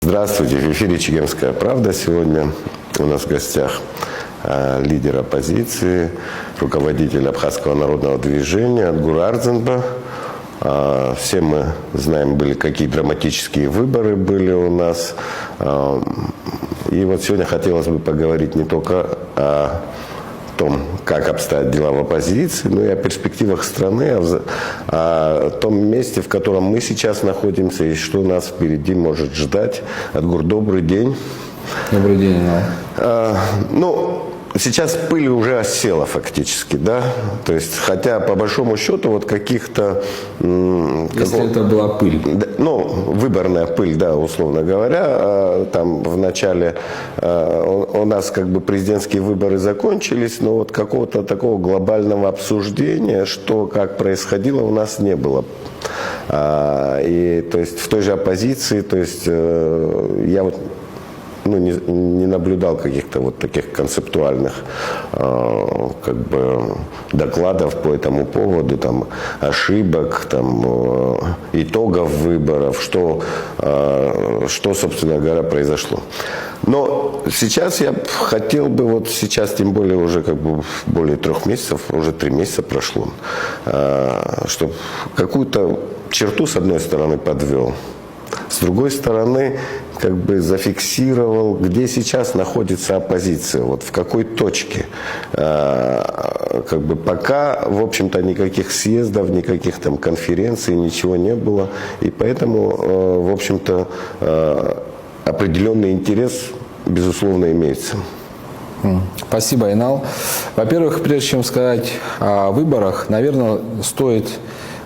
Здравствуйте, в эфире «Чегемская правда». Сегодня у нас в гостях лидер оппозиции, руководитель Абхазского народного движения Отгур Ардзинба. Все мы знаем, какие драматические выборы были у нас. И вот сегодня хотелось бы поговорить не только о том, как обстоят дела в оппозиции, но и о перспективах страны, о том месте, в котором мы сейчас находимся, и что нас впереди может ждать. Отгур, добрый день. Добрый день, сейчас пыль уже осела фактически, да? То есть, хотя по большому счету вот каких-то... Если это была пыль. Выборная пыль, да, условно говоря. Там в начале у нас как бы президентские выборы закончились, но вот какого-то такого глобального обсуждения, что как происходило, у нас не было. И то есть в той же оппозиции, то есть я вот не наблюдал каких-то вот таких концептуальных докладов по этому поводу, там, ошибок, там, итогов выборов, что, собственно говоря, произошло. Но сейчас я хотел бы, вот сейчас, тем более уже более 3 месяцев, уже 3 месяца прошло, чтобы какую-то черту с одной стороны подвел, с другой стороны, зафиксировал, где сейчас находится оппозиция, вот в какой точке. Пока, в общем-то, никаких съездов, никаких там конференций, ничего не было. И поэтому, в общем-то, определенный интерес, безусловно, имеется. Спасибо, Айнал. Во-первых, прежде чем сказать о выборах, наверное, стоит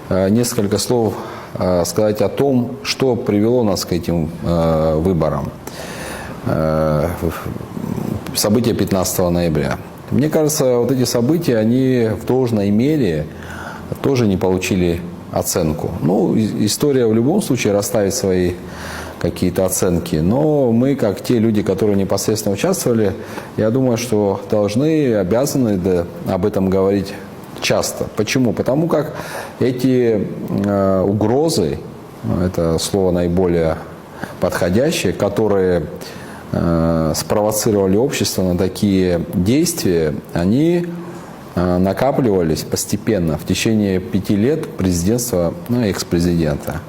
несколько слов сказать о том, что привело нас к этим выборам. События 15 ноября. Мне кажется, вот эти события, они в должной мере тоже не получили оценку. История в любом случае расставит свои какие-то оценки, но мы, как те люди, которые непосредственно участвовали, я думаю, что должны, обязаны об этом говорить часто. Почему? Потому как эти угрозы, это слово наиболее подходящее, которые спровоцировали общество на такие действия, они накапливались постепенно в течение 5 лет президентства экс-президента.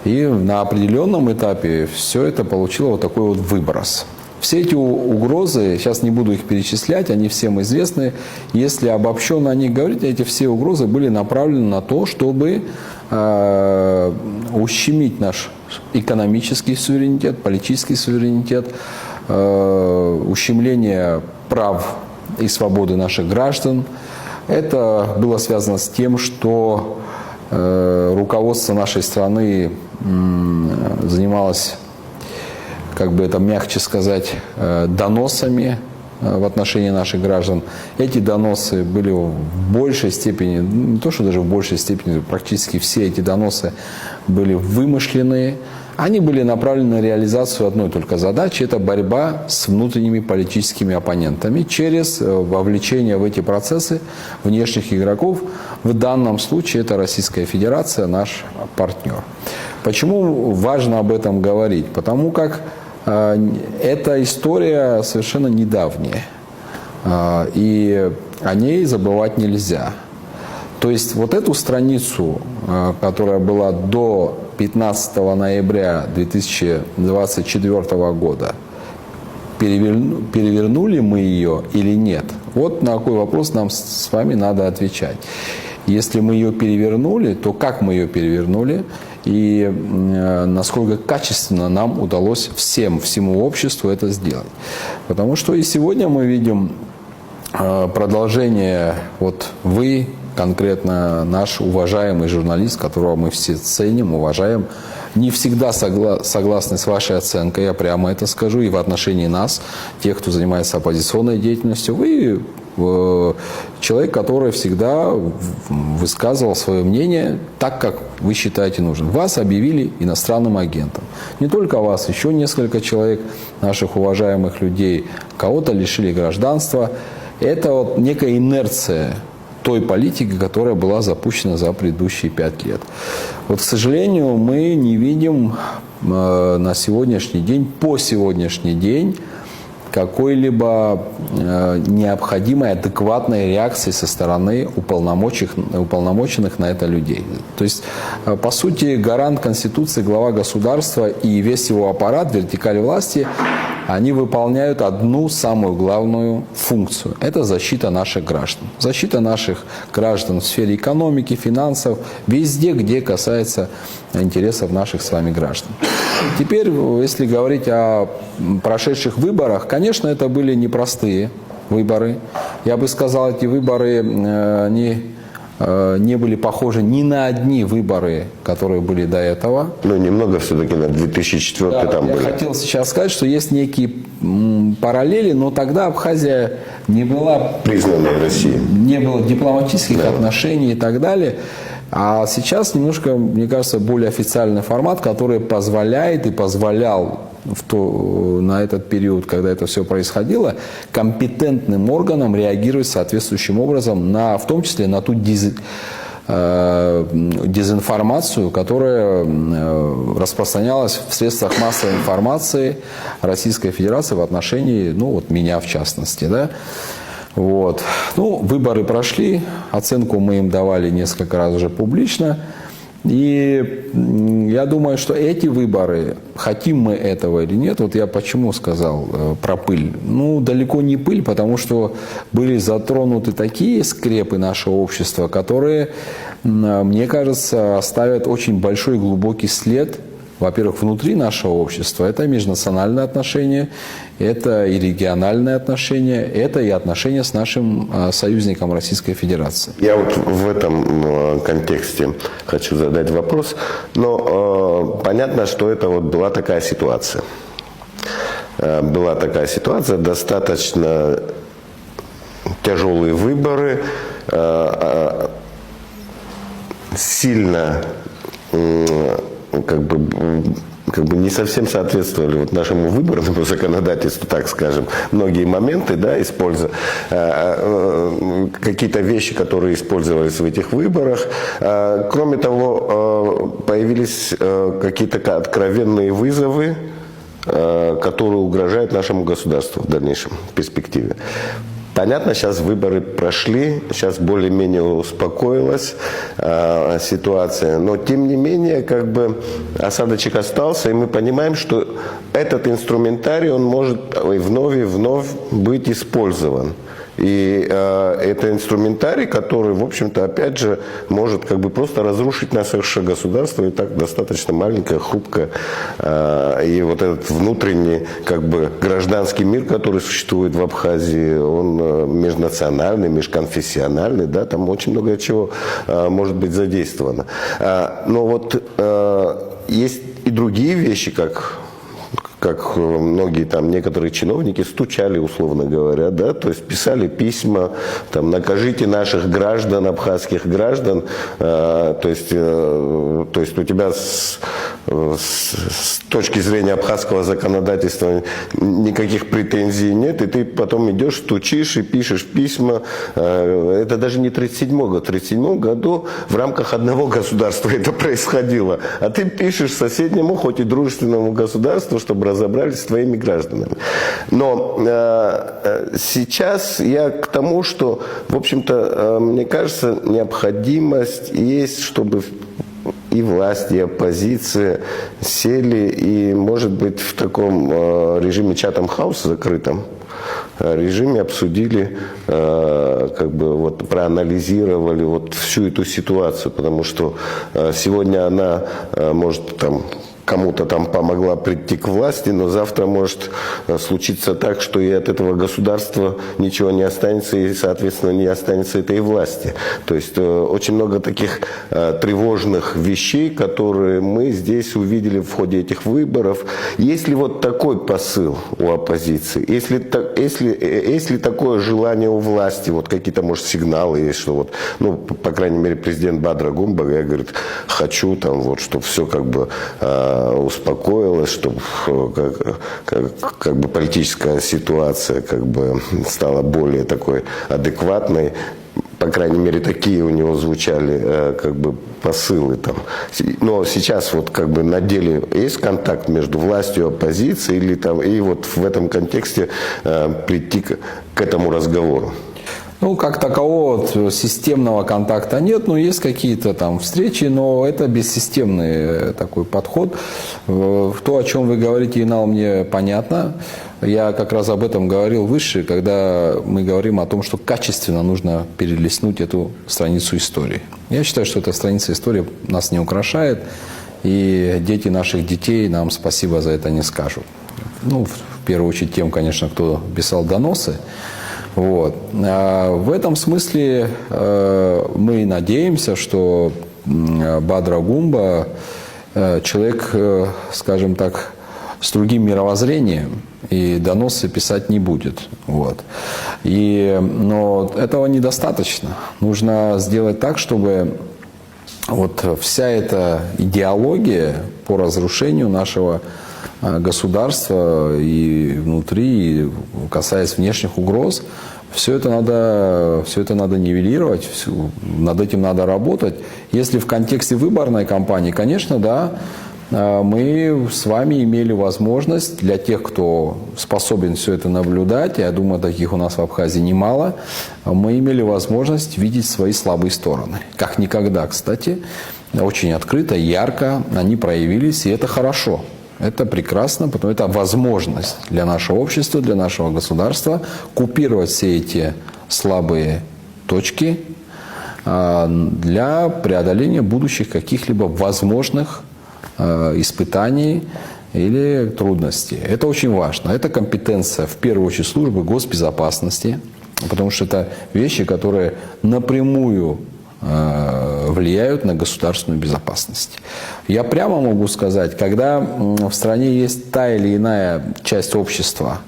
И на определенном этапе все это получило вот такой вот выброс. Все эти угрозы, сейчас не буду их перечислять, они всем известны. Если обобщенно о них говорить, эти все угрозы были направлены на то, чтобы ущемить наш экономический суверенитет, политический суверенитет, ущемление прав и свободы наших граждан. Это было связано с тем, что руководство нашей страны занималось, как бы это мягче сказать, доносами в отношении наших граждан. Эти доносы были в большей степени, не то что даже в большей степени, практически все эти доносы были вымышленные. Они были направлены на реализацию одной только задачи – это борьба с внутренними политическими оппонентами через вовлечение в эти процессы внешних игроков. В данном случае это Российская Федерация, наш партнер. Почему важно об этом говорить? Потому как эта история совершенно недавняя, и о ней забывать нельзя. То есть вот эту страницу, которая была до 15 ноября 2024 года, перевернули мы ее или нет? Вот на какой вопрос нам с вами надо отвечать. Если мы ее перевернули, то как мы ее перевернули? И насколько качественно нам удалось всему обществу это сделать. Потому что и сегодня мы видим продолжение, вот вы, конкретно наш уважаемый журналист, которого мы все ценим, уважаем, не всегда согласны с вашей оценкой, я прямо это скажу, и в отношении нас, тех, кто занимается оппозиционной деятельностью. Вы человек, который всегда высказывал свое мнение так, как вы считаете нужным. Вас объявили иностранным агентом. Не только вас, еще несколько человек, наших уважаемых людей, кого-то лишили гражданства. Это вот некая инерция той политики, которая была запущена за предыдущие 5 лет. Вот, к сожалению, мы не видим на сегодняшний день, по сегодняшний день, какой-либо необходимой, адекватной реакции со стороны уполномоченных на это людей. То есть, по сути, гарант Конституции, глава государства и весь его аппарат, вертикаль власти, они выполняют одну самую главную функцию. Это защита наших граждан. Защита наших граждан в сфере экономики, финансов, везде, где касается интересов наших с вами граждан. Теперь, если говорить о прошедших выборах, конечно, это были непростые выборы. Я бы сказал, эти выборы не были похожи ни на одни выборы, которые были до этого. Ну, немного все-таки на 2004 Да, там я были. хотел сейчас сказать, что есть некие параллели, но тогда Абхазия не была Признанной Россией. не было дипломатических отношений и так далее. А сейчас немножко, мне кажется, более официальный формат, который позволяет и позволял на этот период, когда это все происходило, компетентным органам реагировать соответствующим образом, в том числе на ту дезинформацию, которая распространялась в средствах массовой информации Российской Федерации в отношении, меня в частности, да. Вот. Выборы прошли, оценку мы им давали несколько раз уже публично. И я думаю, что эти выборы, хотим мы этого или нет, вот я почему сказал про пыль. Далеко не пыль, потому что были затронуты такие скрепы нашего общества, которые, мне кажется, оставят очень большой и глубокий след. Во-первых, внутри нашего общества. Это межнациональные отношения, это и региональные отношения, это и отношения с нашим союзником Российской Федерации. Я вот в этом контексте хочу задать вопрос. Но понятно, что это вот была такая ситуация. Была такая ситуация, достаточно тяжелые выборы, сильно как бы не совсем соответствовали нашему выборному законодательству, так скажем, многие моменты, да, используя какие-то вещи, которые использовались в этих выборах. Кроме того, появились какие-то откровенные вызовы, которые угрожают нашему государству в дальнейшем перспективе. Понятно, сейчас выборы прошли, сейчас более-менее успокоилась ситуация, но тем не менее, осадочек остался, и мы понимаем, что этот инструментарий, он может вновь и вновь быть использован. И это инструментарий, который, в общем-то, опять же, может просто разрушить наше государство, и так достаточно маленькое, хрупкое. И вот этот внутренний, гражданский мир, который существует в Абхазии, он межнациональный, межконфессиональный, да, там очень много чего может быть задействовано. Но вот есть и другие вещи, как многие некоторые чиновники стучали, условно говоря, да, то есть писали письма, накажите наших граждан, абхазских граждан, то есть у тебя с точки зрения абхазского законодательства никаких претензий нет, и ты потом идешь, стучишь и пишешь письма. Это даже не 1937 год. В 1937 году в рамках одного государства это происходило, а ты пишешь соседнему, хоть и дружественному государству, чтобы разобрались с твоими гражданами. Но сейчас я к тому, что, в общем-то, мне кажется, необходимость есть, чтобы и власть, и оппозиция сели и, может быть, в таком режиме Chatham-House закрытом режиме обсудили, проанализировали всю эту ситуацию, потому что сегодня она может кому-то помогла прийти к власти, но завтра может случиться так, что и от этого государства ничего не останется, и, соответственно, не останется этой власти. То есть очень много таких тревожных вещей, которые мы здесь увидели в ходе этих выборов. Есть ли вот такой посыл у оппозиции? Если такое желание у власти, какие-то, может, сигналы есть, что по крайней мере, президент Бадра Гумбага говорит, хочу чтобы все успокоилась, чтобы политическая ситуация стала более такой адекватной. по крайней мере, такие у него звучали как бы посылы там. Но сейчас вот как бы на деле есть контакт между властью и оппозицией или там, и вот в этом контексте прийти к этому разговору? Ну, как такового вот системного контакта нет, но есть какие-то там встречи, но это бессистемный такой подход. То, о чем вы говорите, Инал, мне понятно. Я как раз об этом говорил выше, когда мы говорим о том, что качественно нужно перелистнуть эту страницу истории. Я считаю, что эта страница истории нас не украшает, и дети наших детей нам спасибо за это не скажут. Ну, в первую очередь тем, конечно, кто писал доносы. Вот. В этом смысле мы надеемся, что Бадра Гумба человек, скажем так, с другим мировоззрением и доносы писать не будет. Вот. Но этого недостаточно. Нужно сделать так, чтобы вот вся эта идеология по разрушению нашего государства и внутри, и касаясь внешних угроз, все это надо нивелировать, над этим надо работать. Если в контексте выборной кампании, конечно, да, мы с вами имели возможность, для тех, кто способен все это наблюдать, я думаю, таких у нас в Абхазии немало, мы имели возможность видеть свои слабые стороны. Как никогда, кстати, очень открыто, ярко они проявились, и это хорошо. Это прекрасно, потому что это возможность для нашего общества, для нашего государства купировать все эти слабые точки для преодоления будущих каких-либо возможных испытаний или трудностей. Это очень важно. Это компетенция, в первую очередь, службы госбезопасности, потому что это вещи, которые напрямую влияют на государственную безопасность. Я прямо могу сказать, когда в стране есть та или иная часть общества,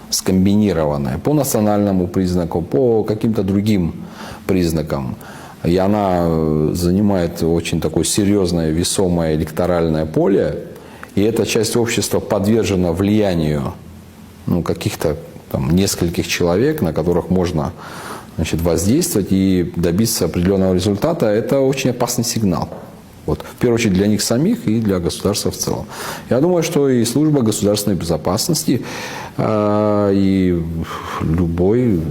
скомбинированная по национальному признаку, по каким-то другим признакам, и она занимает очень такое серьезное, весомое электоральное поле, и эта часть общества подвержена влиянию каких-то там нескольких человек, на которых можно воздействовать и добиться определенного результата, это очень опасный сигнал. Вот. В первую очередь для них самих и для государства в целом. Я думаю, что и служба государственной безопасности, и любой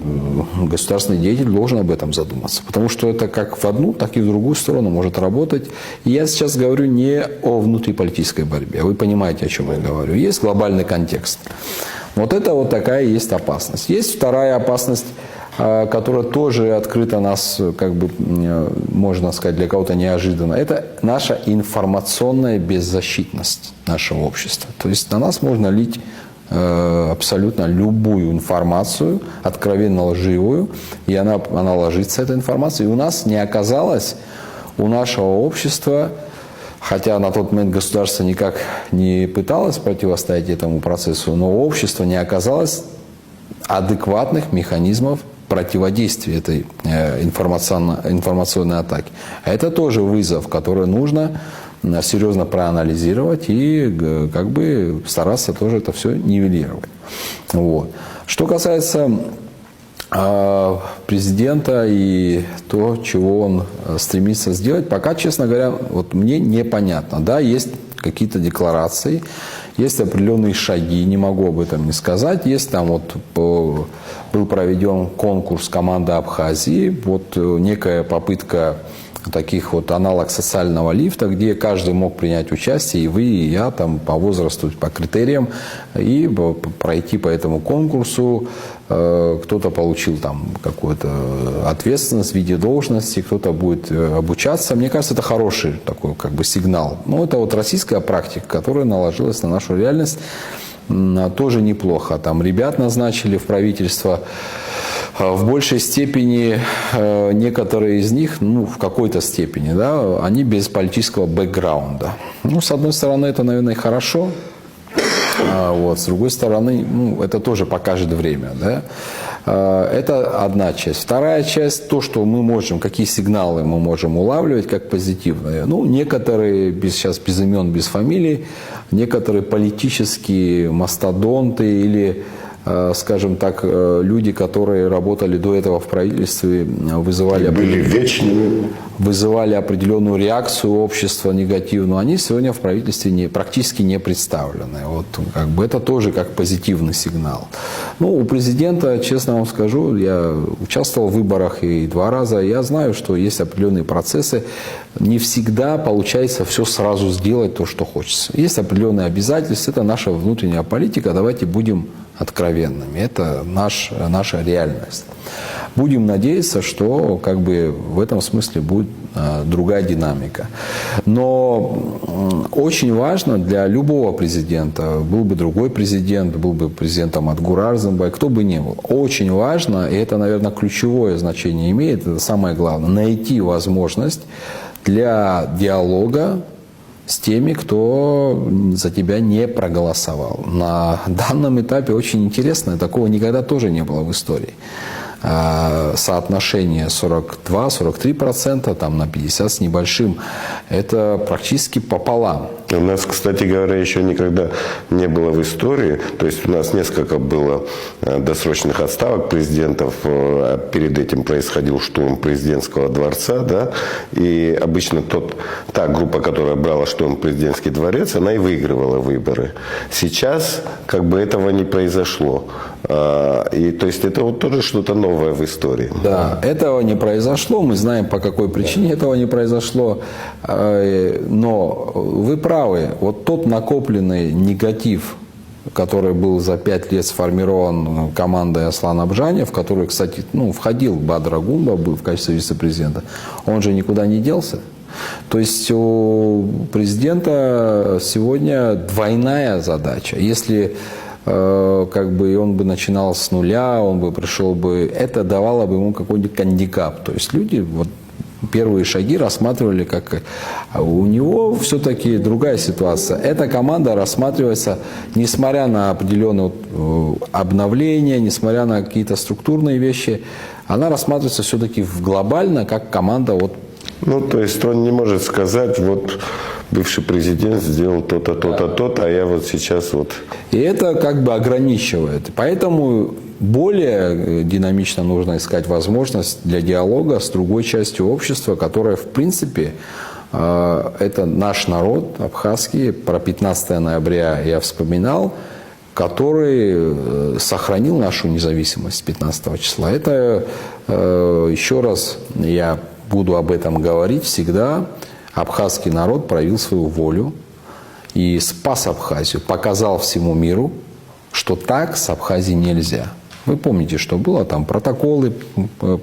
государственный деятель должен об этом задуматься. Потому что это как в одну, так и в другую сторону может работать. И я сейчас говорю не о внутриполитической борьбе. Вы понимаете, о чем я говорю. Есть глобальный контекст. Вот это вот такая есть опасность. Есть вторая опасность, которая тоже открыта нас, как бы, можно сказать, для кого-то неожиданно. Это наша информационная беззащитность нашего общества. То есть на нас можно лить абсолютно любую информацию, откровенно лживую, и она ложится, эта информация, и у нас не оказалось, у нашего общества, хотя на тот момент государство никак не пыталось противостоять этому процессу, но у общества не оказалось адекватных механизмов противодействия этой информационной атаке. Это тоже вызов, который нужно серьезно проанализировать и как бы стараться тоже это все нивелировать. Вот. Что касается президента и то, чего он стремится сделать, пока, честно говоря, вот мне непонятно. Да, есть какие-то декларации, есть определенные шаги, не могу об этом не сказать. Есть там вот был проведен конкурс команды Абхазии, вот некая попытка таких вот аналог социального лифта, где каждый мог принять участие, и вы, и я, там, по возрасту, по критериям, и пройти по этому конкурсу. Кто-то получил там какую-то ответственность в виде должности, кто-то будет обучаться. Мне кажется, это хороший такой как бы сигнал. Но это вот российская практика, которая наложилась на нашу реальность, тоже неплохо. Там ребят назначили в правительство. В большей степени некоторые из них, в какой-то степени, да, они без политического бэкграунда. С одной стороны, это, наверное, хорошо. Вот, с другой стороны, это тоже покажет время. Да? Это одна часть. Вторая часть, то, что мы можем, какие сигналы мы можем улавливать как позитивные. Некоторые, сейчас без имен, без фамилий, некоторые политические мастодонты или скажем так, люди, которые работали до этого в правительстве, вызывали определенную реакцию общества негативную, они сегодня в правительстве практически не представлены. Вот, как бы, это тоже как позитивный сигнал. Ну, у президента, честно вам скажу, я участвовал в выборах и 2 раза, я знаю, что есть определенные процессы, не всегда получается все сразу сделать, то, что хочется. Есть определенные обязательства, это наша внутренняя политика, давайте будем откровенными. Это наша реальность. Будем надеяться, что как бы в этом смысле будет другая динамика. Но очень важно для любого президента, был бы другой президент, был бы президентом Адгур Арзанбай, кто бы ни был, очень важно, и это, наверное, ключевое значение имеет, это самое главное, найти возможность для диалога с теми, кто за тебя не проголосовал. На данном этапе очень интересно, такого никогда тоже не было в истории. Соотношение 42-43%, там на 50 с небольшим, это практически пополам. У нас, кстати говоря, еще никогда не было в истории, то есть у нас несколько было досрочных отставок президентов, перед этим происходил штурм президентского дворца, да, и обычно та группа, которая брала штурм президентский дворец, она и выигрывала выборы. Сейчас как бы этого не произошло. И то есть это вот тоже что-то новое в истории. Да, этого не произошло, мы знаем, по какой причине этого не произошло, но вы правы, вот тот накопленный негатив, который был за 5 лет сформирован командой Аслана Абжани, в которую, кстати, входил Бадр Агумба в качестве вице-президента, он же никуда не делся. То есть у президента сегодня двойная задача. Если как бы он бы начинал с нуля, он бы пришел бы, это давало бы ему какой-нибудь гандикап. То есть люди вот первые шаги рассматривали как... У него все-таки другая ситуация. Эта команда рассматривается, несмотря на определенные обновления, несмотря на какие-то структурные вещи, она рассматривается все-таки глобально как команда вот. Ну, то есть он не может сказать, вот бывший президент сделал то-то, то-то, то-то, а я вот сейчас вот... И это как бы ограничивает. Поэтому более динамично нужно искать возможность для диалога с другой частью общества, которая, в принципе, это наш народ, абхазский, про 15 ноября я вспоминал, который сохранил нашу независимость 15 числа. Это, еще раз, я буду об этом говорить всегда, абхазский народ проявил свою волю и спас Абхазию, показал всему миру, что так с Абхазией нельзя. Вы помните, что было, там протоколы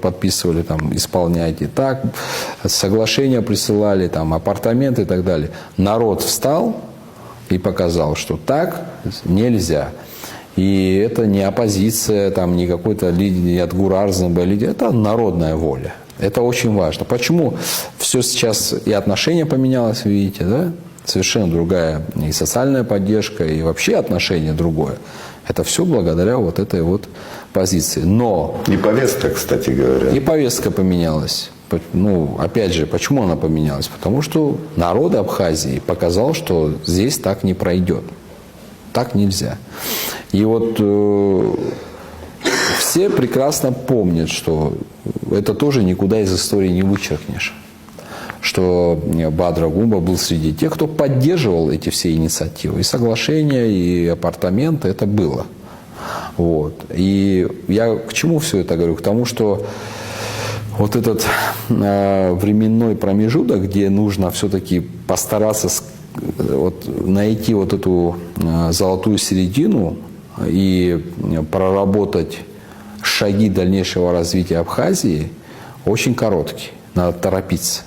подписывали, там исполняйте так, соглашения присылали, там апартаменты и так далее. Народ встал и показал, что так нельзя. И это не оппозиция, там, не какой-то лидер, не Адгур Арзанбай, это народная воля. Это очень важно. Почему все сейчас и отношение поменялось, видите, да? Совершенно другая и социальная поддержка, и вообще отношение другое. Это все благодаря вот этой вот позиции. Но... И повестка, кстати говоря. И повестка поменялась. Ну, опять же, почему она поменялась? Потому что народ Абхазии показал, что здесь так не пройдет. Так нельзя. И вот все прекрасно помнят, что это тоже никуда из истории не вычеркнешь. Что Бадр Агумба был среди тех, кто поддерживал эти все инициативы. И соглашения, и апартаменты, это было. Вот. И я к чему все это говорю? К тому, что вот этот временной промежуток, где нужно все-таки постараться найти вот эту золотую середину и проработать шаги дальнейшего развития Абхазии, очень короткий. Надо торопиться.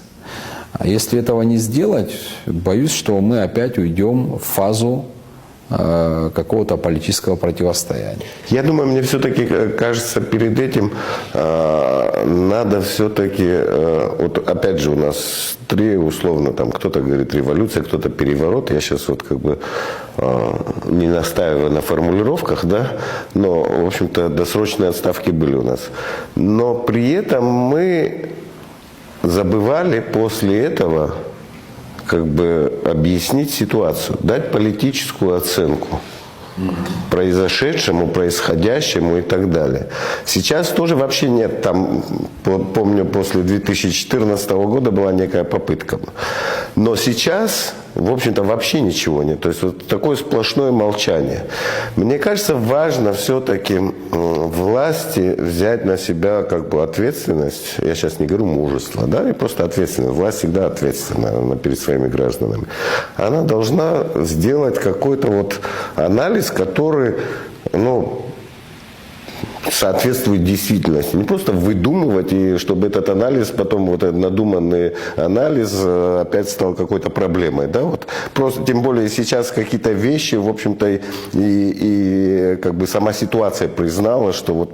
А если этого не сделать, боюсь, что мы опять уйдем в фазу какого-то политического противостояния. Я думаю, мне все-таки кажется, перед этим надо все-таки, вот опять же у нас 3 условно, там кто-то говорит революция, кто-то переворот, я сейчас вот как бы не настаиваю на формулировках, да, но, в общем-то, досрочные отставки были у нас. Но при этом мы забывали после этого как бы объяснить ситуацию, дать политическую оценку. произошедшему, происходящему и так далее. Сейчас тоже вообще нет. Там, помню, после 2014 года была некая попытка. Но сейчас, в общем-то, вообще ничего нет. То есть вот такое сплошное молчание. Мне кажется, важно все-таки власти взять на себя как бы ответственность. Я сейчас не говорю мужество, да, и просто ответственность. Власть всегда ответственна перед своими гражданами. Она должна сделать какой-то вот анализ, который, ну, соответствует действительности. Не просто выдумывать, и чтобы этот анализ, потом вот этот надуманный анализ опять стал какой-то проблемой. Да? Вот. Просто, тем более сейчас какие-то вещи, в общем-то, и как бы сама ситуация признала, что вот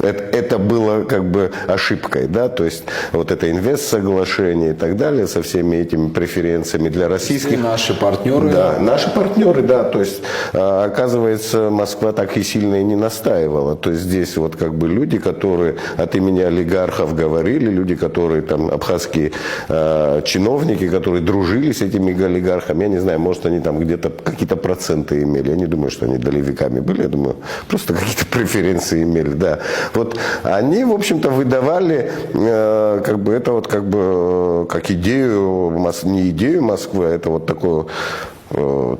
это было как бы ошибкой, да, то есть вот это инвестсоглашение и так далее со всеми этими преференциями для российских. И наши партнеры. Да, наши партнеры, да, то есть оказывается, Москва так и сильно и не настаивала, то есть здесь вот как бы люди, которые от имени олигархов говорили, люди, которые там абхазские чиновники, которые дружили с этими олигархами, я не знаю, может они там где-то какие-то проценты имели, я не думаю, что они долевиками были, я думаю, просто какие-то преференции имели, да. Вот они, в общем-то, выдавали как бы это вот как бы как идею, не идею Москвы, а это вот такое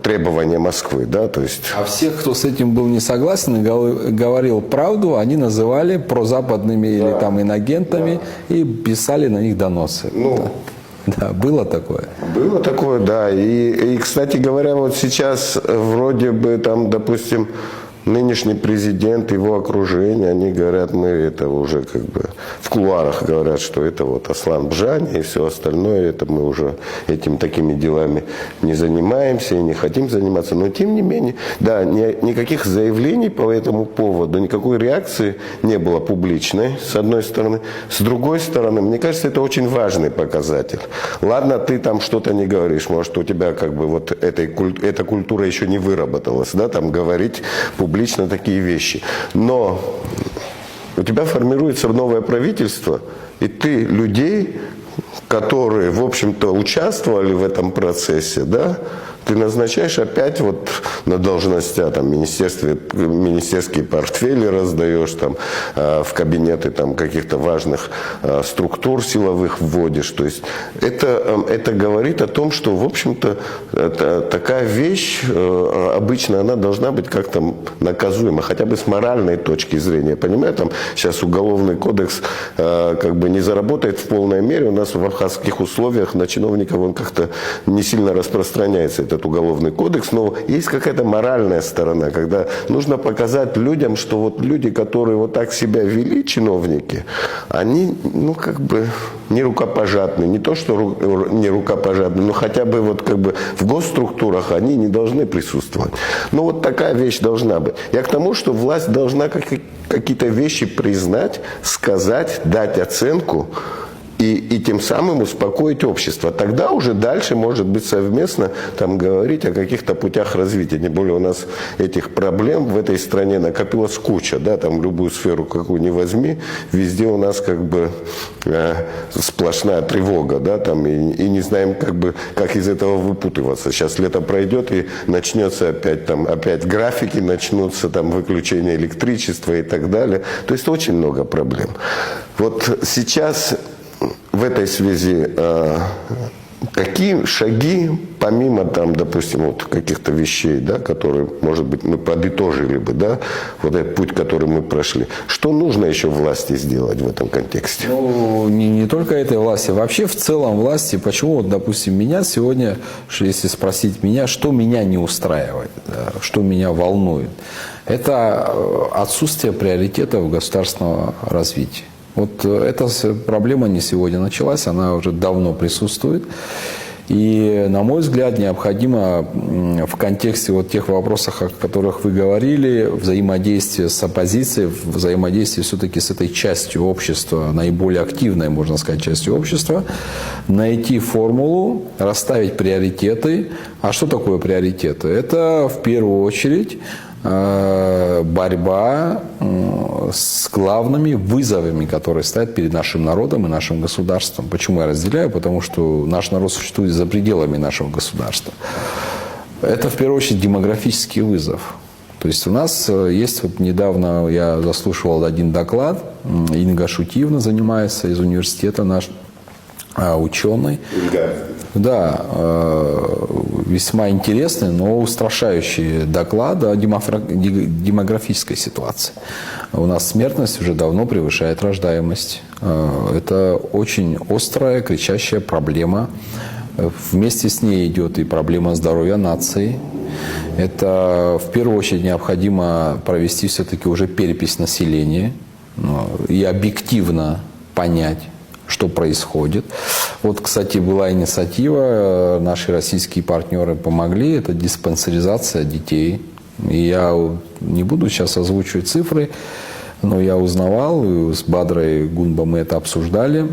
требование Москвы, да, то есть. А всех, кто с этим был не согласен и говорил правду, они называли прозападными или там инагентами и писали на них доносы. Ну, да, было такое. Было такое, да. И, кстати говоря, вот сейчас вроде бы там, допустим, нынешний президент, его окружение, они говорят, мы это уже как бы в кулуарах говорят, что это вот Аслан Бжани и все остальное, это мы уже такими делами не занимаемся и не хотим заниматься. Но тем не менее, да, никаких заявлений по этому поводу, никакой реакции не было публичной, с одной стороны. С другой стороны, мне кажется, это очень важный показатель. Ладно, ты там что-то не говоришь, может, у тебя как бы вот эта культура еще не выработалась, да, там говорить публично такие вещи. Но у тебя формируется новое правительство, и ты людей, которые, в общем-то, участвовали в этом процессе, да, ты назначаешь опять вот на должности, там, министерские портфели раздаешь, там, в кабинеты там, каких-то важных структур силовых вводишь. То есть это говорит о том, что, в общем-то, такая вещь, обычно она должна быть как-то наказуема, хотя бы с моральной точки зрения. Я понимаю, там сейчас уголовный кодекс как бы не заработает в полной мере. У нас в абхазских условиях на чиновников он как-то не сильно распространяется, этот уголовный кодекс, но есть какая-то моральная сторона, когда нужно показать людям, что вот люди, которые вот так себя вели, чиновники, они, ну, как бы не рукопожатны, не то, что не рукопожатны, но хотя бы вот как бы в госструктурах они не должны присутствовать. Ну, вот такая вещь должна быть. Я к тому, что власть должна какие-то вещи признать, сказать, дать оценку, и тем самым успокоить общество. Тогда уже дальше, может быть, совместно там говорить о каких-то путях развития. Тем более у нас этих проблем в этой стране накопилась куча. Да, там любую сферу, какую ни возьми, везде у нас как бы сплошная тревога. Да, там, и не знаем, как из этого выпутываться. Сейчас лето пройдет и начнется опять графики, начнутся там выключение электричества и так далее. То есть очень много проблем. Вот сейчас в этой связи какие шаги, помимо там, допустим, вот каких-то вещей, да, которые, может быть, мы подытожили бы, да, вот этот путь, который мы прошли, что нужно еще власти сделать в этом контексте? Ну, не только этой власти, вообще в целом власти. Почему, вот, допустим, меня сегодня, если спросить меня, что меня не устраивает, да, что меня волнует, это отсутствие приоритетов государственного развития. Вот эта проблема не сегодня началась, она уже давно присутствует. И, на мой взгляд, необходимо в контексте вот тех вопросов, о которых вы говорили, взаимодействие с оппозицией, взаимодействие все-таки с этой частью общества, наиболее активной, можно сказать, частью общества, найти формулу, расставить приоритеты. А что такое приоритеты? Это, в первую очередь, борьба с главными вызовами, которые стоят перед нашим народом и нашим государством. Почему я разделяю? Потому что наш народ существует за пределами нашего государства. Это, в первую очередь, демографический вызов. То есть у нас есть, вот недавно я заслушивал один доклад, Инга Шутиевна занимается из университета, наш ученый. Да, весьма интересный, но устрашающий доклад о демографической ситуации. У нас смертность уже давно превышает рождаемость. Это очень острая, кричащая проблема. Вместе с ней идет и проблема здоровья нации. Это в первую очередь необходимо провести все-таки уже перепись населения и объективно понять, что происходит. Вот, кстати, была инициатива, наши российские партнеры помогли, это диспансеризация детей. И я не буду сейчас озвучивать цифры, но я узнавал, и с Бадрой Гунба мы это обсуждали.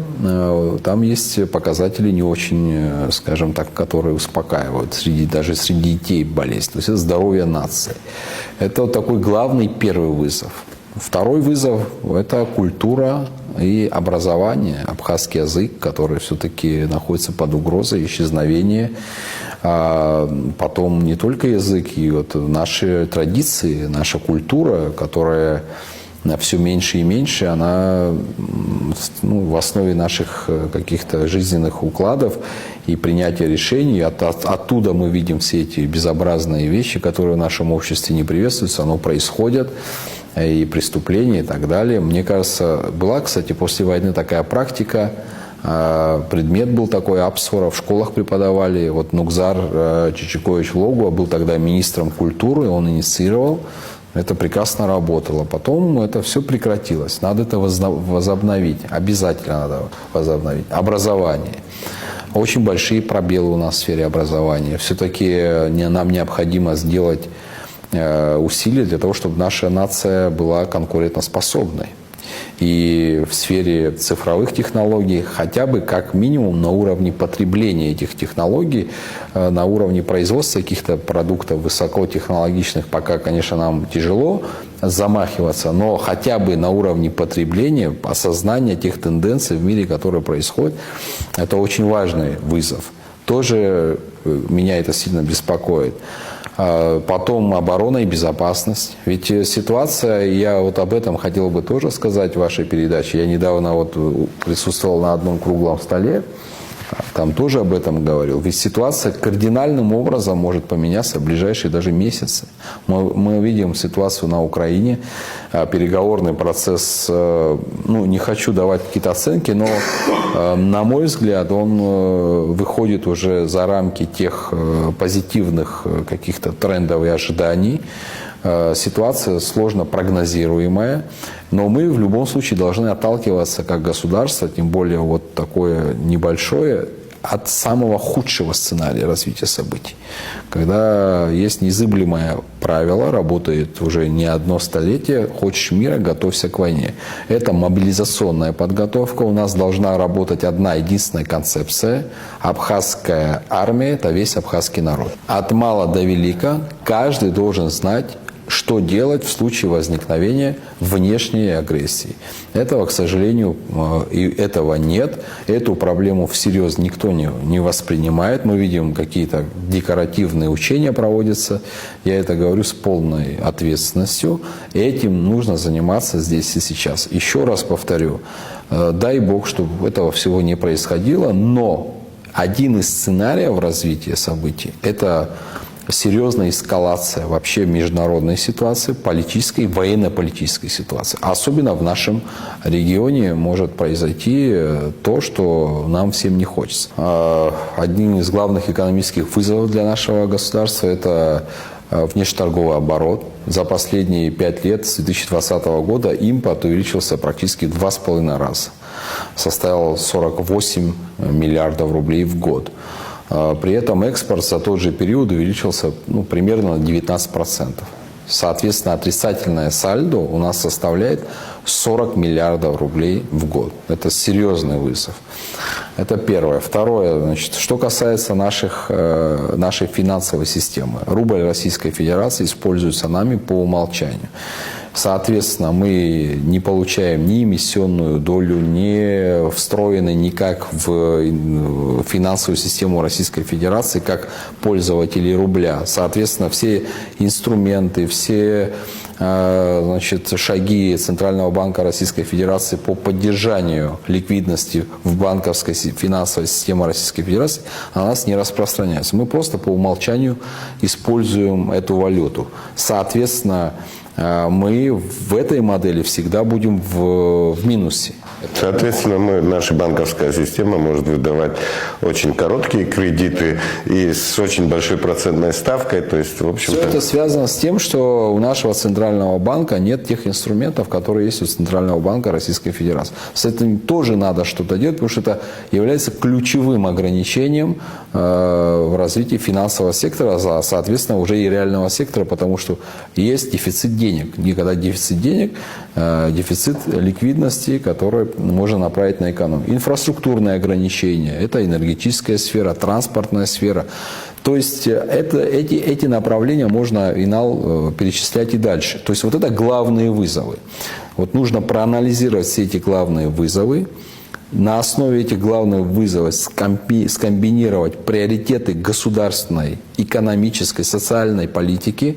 Там есть показатели не очень, скажем так, которые успокаивают даже среди детей болезнь. То есть это здоровье нации. Это вот такой главный первый вызов. Второй вызов – это культура и образование, абхазский язык, который все-таки находится под угрозой исчезновения. А потом не только язык, и вот наши традиции, наша культура, которая все меньше и меньше, она в основе наших каких-то жизненных укладов и принятия решений. Оттуда мы видим все эти безобразные вещи, которые в нашем обществе не приветствуются, оно происходит, и преступления и так далее. Мне кажется, была, кстати, после войны такая практика, предмет был такой, Апсфора, в школах преподавали. Вот Нукзар Чичикович Логуа был тогда министром культуры, он инициировал. Это прекрасно работало. Потом это все прекратилось. Надо это возобновить. Обязательно надо возобновить. Образование. Очень большие пробелы у нас в сфере образования. Все-таки нам необходимо сделать усилия для того, чтобы наша нация была конкурентоспособной. И в сфере цифровых технологий хотя бы как минимум на уровне потребления этих технологий, на уровне производства каких-то продуктов высокотехнологичных, пока, конечно, нам тяжело замахиваться, но хотя бы на уровне потребления, осознания тех тенденций в мире, которые происходят, это очень важный вызов. Тоже меня это сильно беспокоит. Потом оборона и безопасность. Ведь ситуация, я вот об этом хотел бы тоже сказать в вашей передаче. Я недавно вот присутствовал на одном круглом столе, там тоже об этом говорил. Ведь ситуация кардинальным образом может поменяться в ближайшие даже месяцы. Мы видим ситуацию на Украине, переговорный процесс, не хочу давать какие-то оценки, но, на мой взгляд, он выходит уже за рамки тех позитивных каких-то трендов и ожиданий. Ситуация сложно прогнозируемая, но мы в любом случае должны отталкиваться как государство, тем более вот такое небольшое, от самого худшего сценария развития событий. Когда есть незыблемое правило, работает уже не одно столетие, хочешь мира, готовься к войне. Это мобилизационная подготовка. У нас должна работать одна единственная концепция. Абхазская армия – это весь абхазский народ. От мала до велика каждый должен знать, что делать в случае возникновения внешней агрессии. Этого, к сожалению, этого нет. Эту проблему всерьез никто не воспринимает. Мы видим, какие-то декоративные учения проводятся. Я это говорю с полной ответственностью. Этим нужно заниматься здесь и сейчас. Еще раз повторю, дай Бог, чтобы этого всего не происходило, но один из сценариев развития событий – это серьезная эскалация вообще международной ситуации, политической, военно-политической ситуации. Особенно в нашем регионе может произойти то, что нам всем не хочется. Одним из главных экономических вызовов для нашего государства – это внешнеторговый оборот. За последние 5 лет, с 2020 года, импорт увеличился практически в 2,5 раза. Составил 48 миллиардов рублей в год. При этом экспорт за тот же период увеличился примерно на 19%. Соответственно, отрицательное сальдо у нас составляет 40 миллиардов рублей в год. Это серьезный вызов. Это первое. Второе, что касается нашей финансовой системы. Рубль Российской Федерации используется нами по умолчанию. Соответственно, мы не получаем ни эмиссионную долю, не встроены никак в финансовую систему Российской Федерации как пользователи рубля. Соответственно, все инструменты, все шаги Центрального банка Российской Федерации по поддержанию ликвидности в банковской финансовой системе Российской Федерации на нас не распространяются. Мы просто по умолчанию используем эту валюту. Соответственно, мы в этой модели всегда будем в минусе. Соответственно, наша банковская система может выдавать очень короткие кредиты и с очень большой процентной ставкой. То есть, в общем-то... Все это связано с тем, что у нашего Центрального банка нет тех инструментов, которые есть у Центрального банка Российской Федерации. С этим тоже надо что-то делать, потому что это является ключевым ограничением в развитии финансового сектора, соответственно, уже и реального сектора, потому что есть дефицит денег. И когда дефицит денег, дефицит ликвидности, который можно направить на экономику. Инфраструктурные ограничения, это энергетическая сфера, транспортная сфера. То есть эти направления можно перечислять и дальше. То есть вот это главные вызовы. Вот нужно проанализировать все эти главные вызовы. На основе этих главных вызовов скомбинировать приоритеты государственной, экономической, социальной политики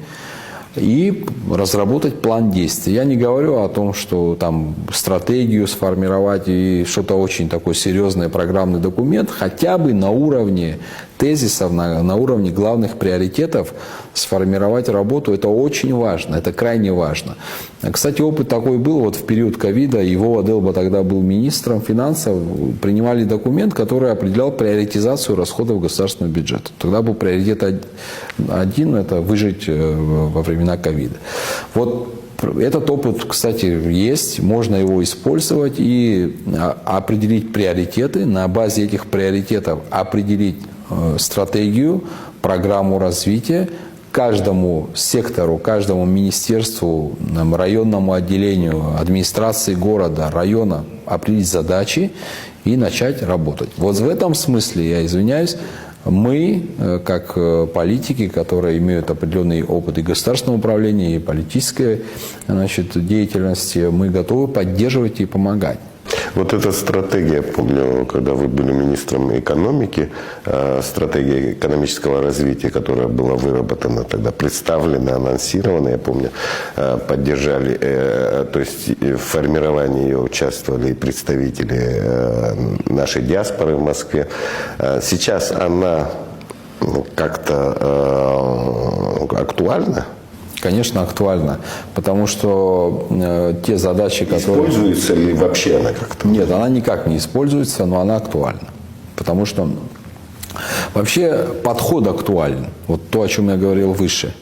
и разработать план действий. Я не говорю о том, что там стратегию сформировать и что-то очень такой серьезный программный документ, хотя бы на уровне тезисов, на уровне главных приоритетов сформировать работу. Это очень важно, это крайне важно. Кстати, опыт такой был вот в период ковида. Вова Делба тогда был министром финансов. Принимали документ, который определял приоритизацию расходов государственного бюджета. Тогда был приоритет один – это выжить во времена ковида. Вот этот опыт, кстати, есть, можно его использовать и определить приоритеты. На базе этих приоритетов определить стратегию, программу развития, каждому сектору, каждому министерству, районному отделению, администрации города, района определить задачи и начать работать. Вот в этом смысле, я извиняюсь, мы, как политики, которые имеют определенный опыт и государственного управления, и политической деятельности, мы готовы поддерживать и помогать. Вот эта стратегия, помню, когда вы были министром экономики, стратегия экономического развития, которая была выработана тогда, представлена, анонсирована, я помню, поддержали, то есть в формировании ее участвовали и представители нашей диаспоры в Москве. Сейчас она как-то актуальна? Конечно, актуально, потому что те задачи, которые... Используется ли вообще она как-то? Нет, она никак не используется, но она актуальна. Потому что вообще подход актуален. Вот то, о чем я говорил выше.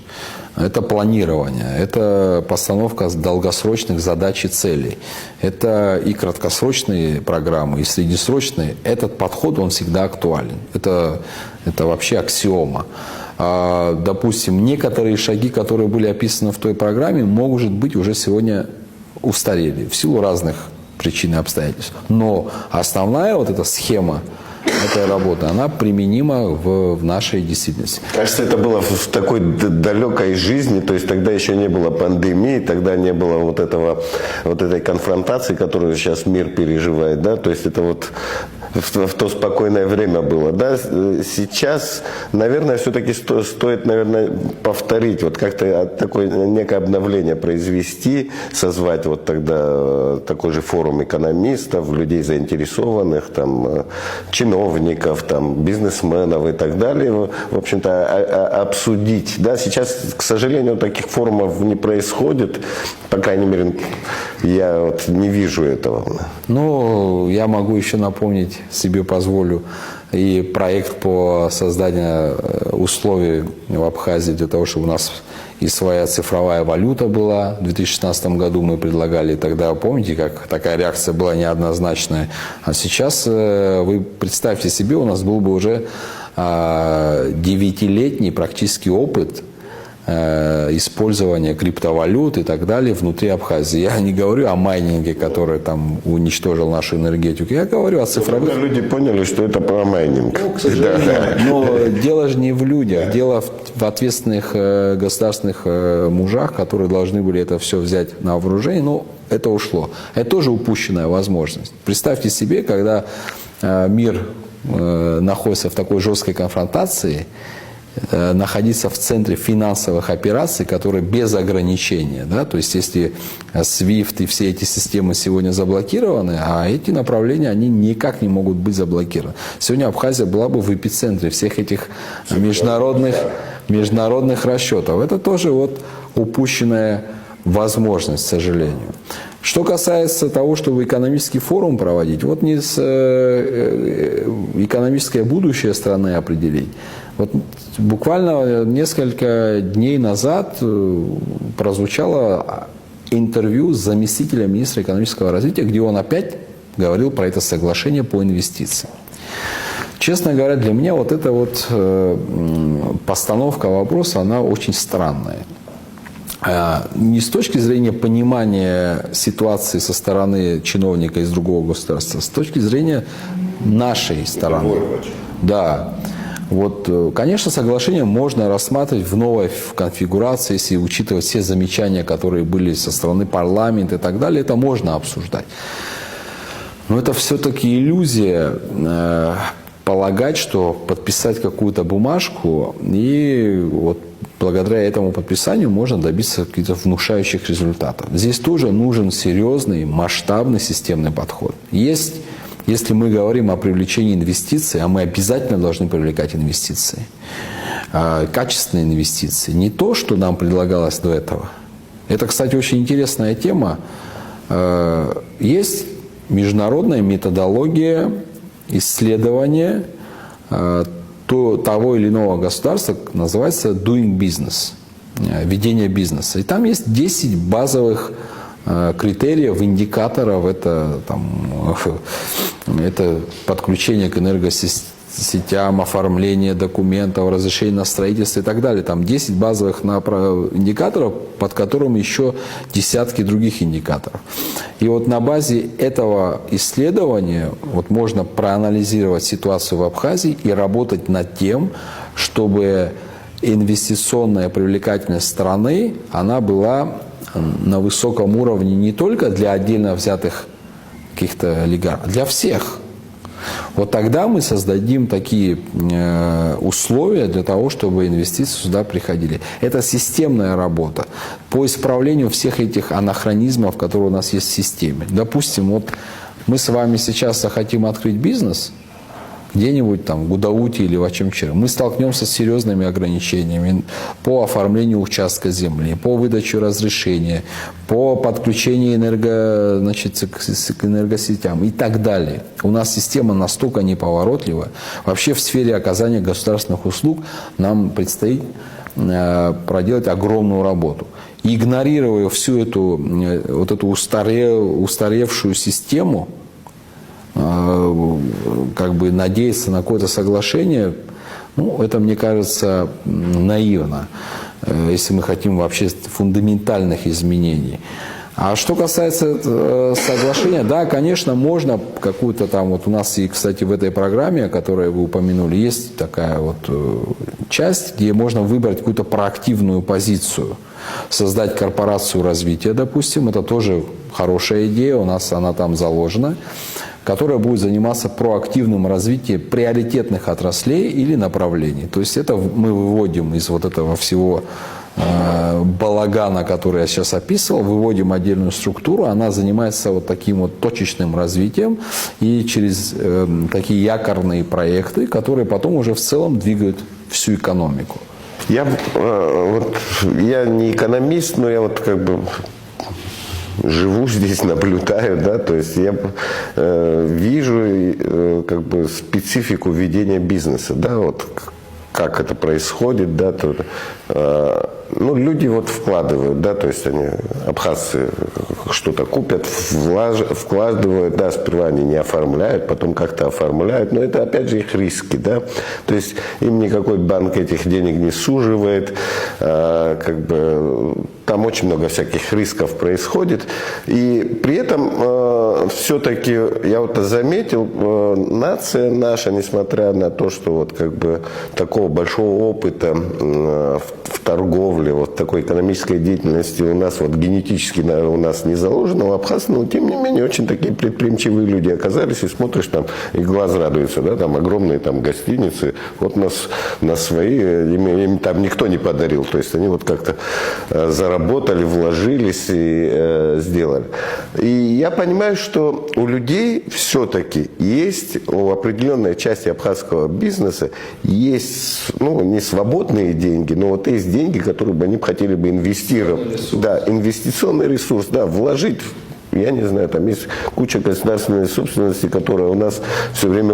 Это планирование, это постановка долгосрочных задач и целей. Это и краткосрочные программы, и среднесрочные. Этот подход, он всегда актуален. Это вообще аксиома. Допустим, некоторые шаги, которые были описаны в той программе, может быть, уже сегодня устарели в силу разных причин и обстоятельств. Но основная вот эта схема этой работы, она применима в нашей действительности. Кажется, это было в такой далекой жизни, то есть тогда еще не было пандемии, тогда не было вот этой конфронтации, которую сейчас мир переживает, да, то есть это вот в то спокойное время было, да. Сейчас, наверное, все-таки стоит, наверное, повторить, вот как-то такое некое обновление произвести, созвать вот тогда такой же форум экономистов, людей заинтересованных, там, чиновников, там, бизнесменов и так далее, в общем-то, обсудить, да. Сейчас, к сожалению, таких форумов не происходит, по крайней мере, я вот не вижу этого. Ну, я могу еще напомнить, себе позволю, и проект по созданию условий в Абхазии для того, чтобы у нас и своя цифровая валюта была. В 2016 году мы предлагали тогда, помните, как такая реакция была неоднозначная. А сейчас вы представьте себе, у нас был бы уже 9-летний практический опыт использования криптовалют и так далее внутри Абхазии. Я не говорю о майнинге, который там уничтожил нашу энергетику. Я говорю о цифровых... Люди поняли, что это про майнинг. Ну, к сожалению. Но дело же не в людях. Дело в ответственных государственных мужах, которые должны были это все взять на вооружение. Но это ушло. Это тоже упущенная возможность. Представьте себе, когда мир находится в такой жесткой конфронтации, находиться в центре финансовых операций, которые без ограничения. Да? То есть, если SWIFT и все эти системы сегодня заблокированы, а эти направления, они никак не могут быть заблокированы. Сегодня Абхазия была бы в эпицентре всех этих международных расчетов. Это тоже вот упущенная возможность, к сожалению. Что касается того, чтобы экономический форум проводить, вот не экономическое будущее страны определить. Вот буквально несколько дней назад прозвучало интервью с заместителем министра экономического развития, где он опять говорил про это соглашение по инвестициям. Честно говоря, для меня вот эта вот постановка вопроса, она очень странная. Не с точки зрения понимания ситуации со стороны чиновника из другого государства, с точки зрения нашей стороны. Да. Вот, конечно, соглашение можно рассматривать в новой конфигурации, если учитывать все замечания, которые были со стороны парламента и так далее, это можно обсуждать. Но это все-таки иллюзия полагать, что подписать какую-то бумажку и вот благодаря этому подписанию можно добиться каких-то внушающих результатов. Здесь тоже нужен серьезный, масштабный, системный подход. Если мы говорим о привлечении инвестиций, а мы обязательно должны привлекать инвестиции, качественные инвестиции, не то, что нам предлагалось до этого. Это, кстати, очень интересная тема. Есть международная методология исследования того или иного государства, называется doing business, ведение бизнеса. И там есть 10 базовых критериев, индикаторов. Это подключение к энергосетям, оформление документов, разрешение на строительство и так далее. Там 10 базовых индикаторов, под которым еще десятки других индикаторов. И вот на базе этого исследования вот можно проанализировать ситуацию в Абхазии и работать над тем, чтобы инвестиционная привлекательность страны, она была на высоком уровне не только для отдельно взятых каких-то олигархов, для всех. Вот тогда мы создадим такие условия для того, чтобы инвестиции сюда приходили. Это системная работа по исправлению всех этих анахронизмов, которые у нас есть в системе. Допустим, вот мы с вами сейчас захотим открыть бизнес где-нибудь там в Гудауте или в Очамчире. Мы столкнемся с серьезными ограничениями по оформлению участка земли, по выдаче разрешения, по подключению к энергосетям и так далее. У нас система настолько неповоротливая. Вообще в сфере оказания государственных услуг нам предстоит проделать огромную работу. И игнорируя всю эту устаревшую систему, как бы надеяться на какое-то соглашение, ну, это, мне кажется, наивно, если мы хотим вообще фундаментальных изменений. А что касается соглашения, да, конечно, можно какую-то там, вот у нас и, кстати, в этой программе, о которой вы упомянули, есть такая вот часть, где можно выбрать какую-то проактивную позицию, создать корпорацию развития, допустим, это тоже хорошая идея, у нас она там заложена, которая будет заниматься проактивным развитием приоритетных отраслей или направлений. То есть это мы выводим из вот этого всего балагана, который я сейчас описывал, выводим отдельную структуру, она занимается вот таким вот точечным развитием и через такие якорные проекты, которые потом уже в целом двигают всю экономику. Я не экономист, но я вот как бы живу здесь, наблюдаю, да, то есть я вижу как бы специфику ведения бизнеса, да, вот как это происходит, да, то, ну, люди вот вкладывают, да, то есть они, абхазцы, что-то купят, вкладывают, да, сперва они не оформляют, потом как-то оформляют, но это опять же их риски, да, то есть им никакой банк этих денег не суживает, как бы там очень много всяких рисков происходит, и при этом все-таки я вот заметил, нация наша, несмотря на то, что вот как бы такого большого опыта в торговле, вот такой экономической деятельности у нас вот генетически, наверное, у нас не заложено в Абхазии, но тем не менее очень такие предприимчивые люди оказались, и смотришь там, и глаз радуется, да, там огромные там гостиницы, вот на свои, им там никто не подарил, то есть они вот как-то заработали, вложились и сделали. И я понимаю, что у людей все-таки есть, у определенной части абхазского бизнеса есть, ну, не свободные деньги, но вот есть деньги, которые бы они хотели бы инвестировать. Да, инвестиционный ресурс, да, вложить. Я не знаю, там есть куча государственной собственности, которая у нас все время,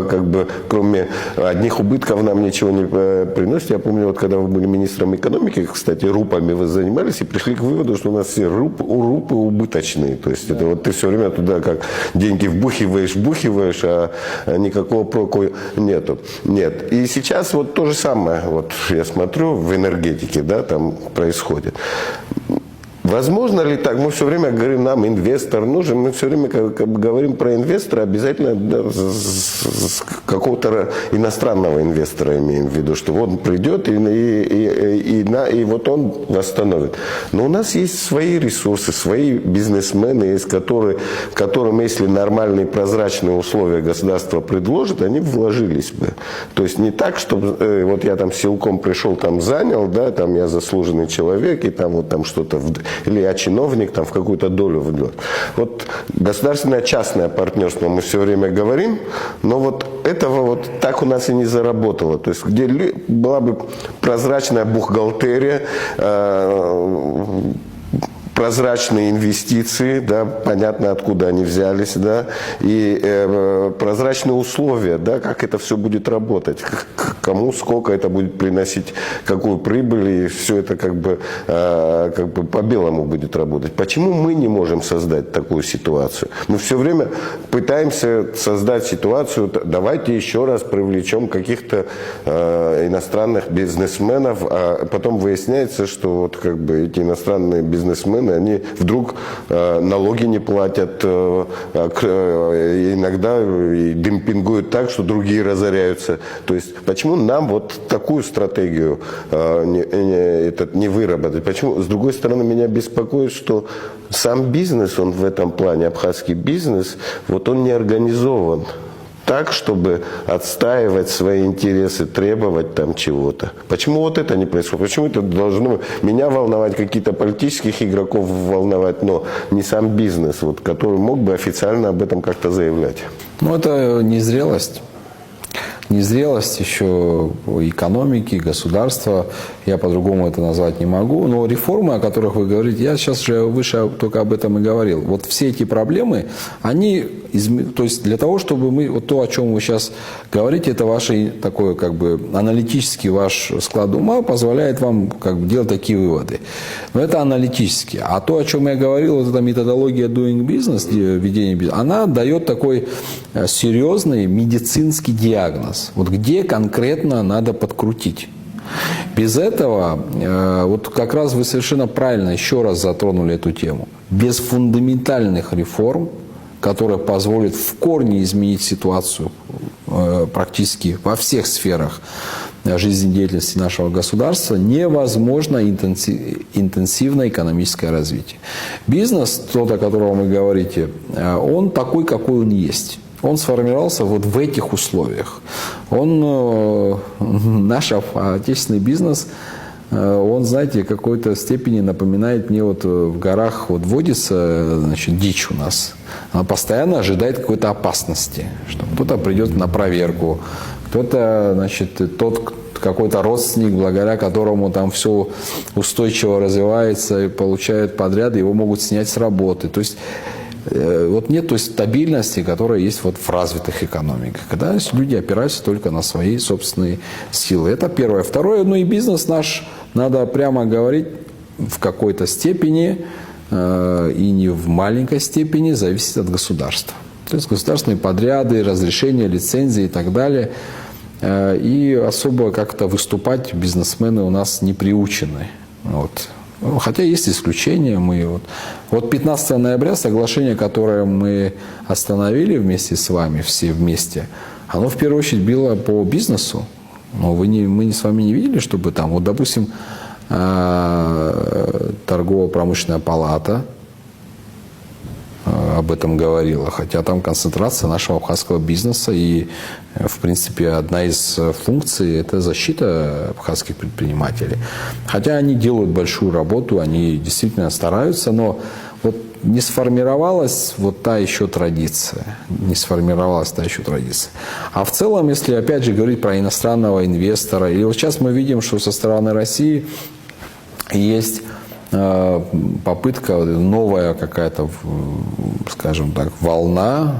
как бы, кроме одних убытков, нам ничего не приносит. Я помню, вот когда вы были министром экономики, кстати, РУПами вы занимались и пришли к выводу, что у нас все РУПы убыточные. То есть это вот ты все время туда как деньги вбухиваешь, а никакого проку нету. Нет. И сейчас вот то же самое, вот я смотрю, в энергетике, да, там происходит. Возможно ли так? Мы все время говорим, нам инвестор нужен, мы все время как бы говорим про инвестора, обязательно с какого-то иностранного инвестора имеем в виду, что вот он придет и вот он восстановит. Но у нас есть свои ресурсы, свои бизнесмены, есть которым, если нормальные прозрачные условия государство предложит, они вложились бы. То есть не так, чтобы вот я там силком пришел, там занял, да, там я заслуженный человек, и там вот там что-то... Или я чиновник там в какую-то долю ввел. Вот государственное частное партнерство мы все время говорим, но вот этого вот так у нас и не заработало. То есть где была бы прозрачная бухгалтерия, прозрачные инвестиции, да, понятно, откуда они взялись, да, и прозрачные условия, да, как это все будет работать, кому сколько это будет приносить, какую прибыль, и все это как бы по-белому будет работать. Почему мы не можем создать такую ситуацию? Мы все время пытаемся создать ситуацию, давайте еще раз привлечем каких-то иностранных бизнесменов, а потом выясняется, что вот как бы эти иностранные бизнесмены, они вдруг налоги не платят, иногда и демпингуют так, что другие разоряются. То есть почему нам вот такую стратегию не выработать? Почему? С другой стороны, меня беспокоит, что сам бизнес, он в этом плане, абхазский бизнес, вот он не организован так, чтобы отстаивать свои интересы, требовать там чего-то. Почему вот это не происходит? Почему это должно меня волновать, какие-то политических игроков волновать, но не сам бизнес, вот, который мог бы официально об этом как-то заявлять? Ну, это незрелость. Незрелость еще экономики, государства, я по-другому это назвать не могу, но реформы, о которых вы говорите, я сейчас же выше только об этом и говорил. Вот все эти проблемы, они, то есть для того, чтобы мы, вот то, о чем вы сейчас говорите, это ваш такой как бы аналитический ваш склад ума позволяет вам как бы делать такие выводы. Но это аналитически. А то, о чем я говорил, вот эта методология doing business, ведения бизнеса, она дает такой серьезный медицинский диагноз. Вот где конкретно надо подкрутить. Без этого, вот как раз вы совершенно правильно еще раз затронули эту тему, без фундаментальных реформ, которые позволят в корне изменить ситуацию практически во всех сферах жизнедеятельности нашего государства, невозможно интенсивное экономическое развитие. Бизнес, тот, о котором вы говорите, он такой, какой он есть. Он сформировался вот в этих условиях. Наш отечественный бизнес, он, знаете, в какой-то степени напоминает мне, вот в горах вот водится, значит, дичь у нас. Она постоянно ожидает какой-то опасности, что кто-то придет на проверку, кто-то, значит, тот какой-то родственник, благодаря которому там все устойчиво развивается и получает подряд, его могут снять с работы. То есть вот нет той стабильности, которая есть вот в развитых экономиках, когда люди опираются только на свои собственные силы. Это первое. Второе, ну и бизнес наш надо прямо говорить, в какой-то степени и не в маленькой степени зависит от государства. То есть государственные подряды, разрешения, лицензии и так далее. И особо как-то выступать бизнесмены у нас не приучены. Вот. Хотя есть исключения. Вот 15 ноября соглашение, которое мы остановили вместе с вами, все вместе, оно в первую очередь было по бизнесу. Но мы с вами не видели, чтобы там, вот, допустим, торгово-промышленная палата об этом говорила, хотя там концентрация нашего абхазского бизнеса и, в принципе, одна из функций – это защита абхазских предпринимателей. Хотя они делают большую работу, они действительно стараются, но вот не сформировалась вот та еще традиция. А в целом, если опять же говорить про иностранного инвестора, и вот сейчас мы видим, что со стороны России есть попытка, новая какая-то, скажем так, волна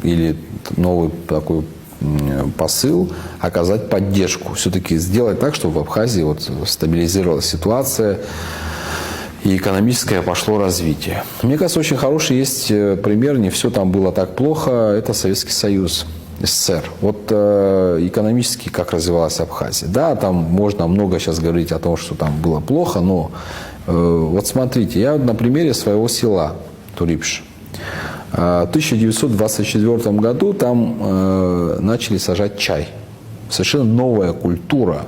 или новый такой посыл оказать поддержку. Все-таки сделать так, чтобы в Абхазии вот стабилизировалась ситуация и экономическое пошло развитие. Мне кажется, очень хороший есть пример, не все там было так плохо, это Советский Союз. СССР. Вот экономически как развивалась Абхазия. Да, там можно много сейчас говорить о том, что там было плохо, но вот смотрите, я на примере своего села Турипш. В 1924 году там начали сажать чай. Совершенно новая культура,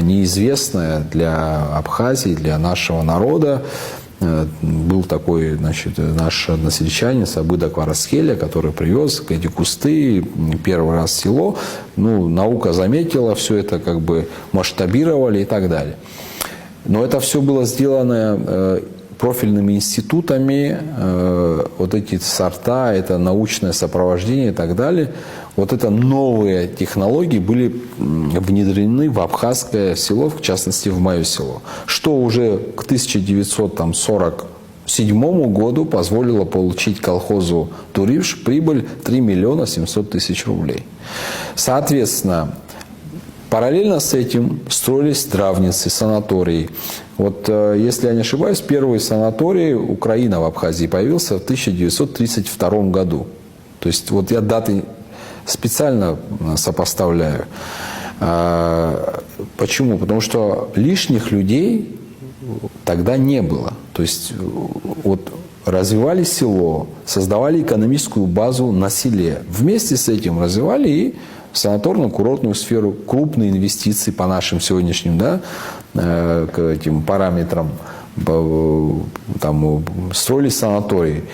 неизвестная для Абхазии, для нашего народа. Был такой, значит, наш односельчанин Сабыда Кварасхеля, который привез эти кусты первый раз в село. Ну, наука заметила, все это как бы масштабировали и так далее. Но это все было сделано профильными институтами, вот эти сорта, это научное сопровождение и так далее. Вот это новые технологии были внедрены в абхазское село, в частности в мое село, что уже к 1947 году позволило получить колхозу Турипш прибыль 3 миллиона 700 тысяч рублей. Соответственно, параллельно с этим строились здравницы, санатории. Вот, если я не ошибаюсь, первый санаторий Украина в Абхазии появился в 1932 году. То есть вот я даты специально сопоставляю. Почему? Потому что лишних людей тогда не было. То есть вот развивали село, создавали экономическую базу на селе. Вместе с этим развивали и санаторно-курортную сферу, крупные инвестиции по нашим сегодняшним, да, к этим параметрам, там, строили санатории.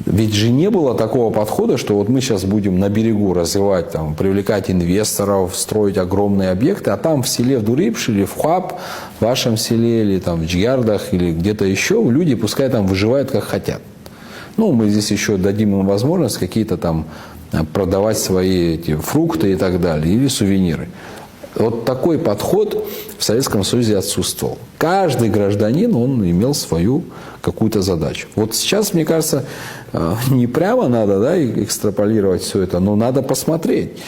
Ведь же не было такого подхода, что вот мы сейчас будем на берегу развивать, там, привлекать инвесторов, строить огромные объекты, а там в селе в Турипш или в Хуап, в вашем селе, или там в Джигардах, или где-то еще, люди пускай там выживают как хотят. Ну, мы здесь еще дадим им возможность какие-то там продавать свои эти фрукты и так далее, или сувениры. Вот такой подход в Советском Союзе отсутствовал. Каждый гражданин, он имел свою какую-то задачу. Вот сейчас, мне кажется, не прямо надо, да, экстраполировать все это, но надо посмотреть.